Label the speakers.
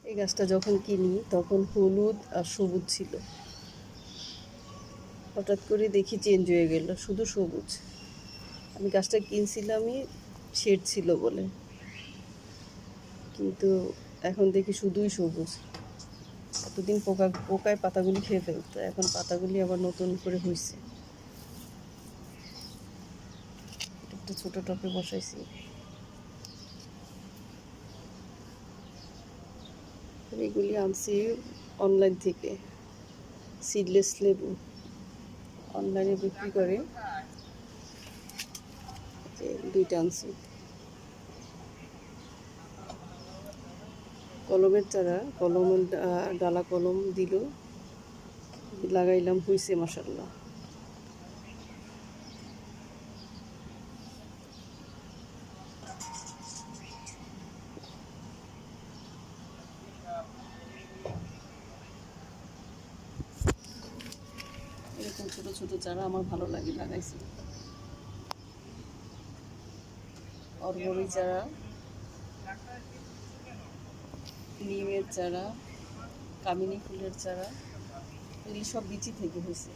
Speaker 1: এই গাছটা যখন কিনি তখন হলুদ আর সবুজ ছিল, হঠাৎ করে দেখি চেঞ্জ হয়ে গেল, শুধু সবুজ। আমি গাছটা কিনছিলামই শেড ছিল বলে, কিন্তু এখন দেখি শুধুই সবুজ। এতদিন পোকায় পাতাগুলি খেয়ে ফেলতো, এখন পাতাগুলি আবার নতুন করে হয়েছে। একটা ছোট টবে বসাইছি। এগুলি আনছি অনলাইন থেকে, সিডলেস লেবু অনলাইনে বিক্রি করে, যে 2টা আনছি। কলমের চারা, কলমের ডালা কলম দিল, লাগাইলাম, হইছে মাশাআল্লাহ। এরকম ছোট ছোট চারা আমার ভালো লাগে, লাগাইছি। অর্বরী চারা, নিমের চারা, কামিনী ফুলের চারা, এগুলি সব বিচি থেকে হয়েছে।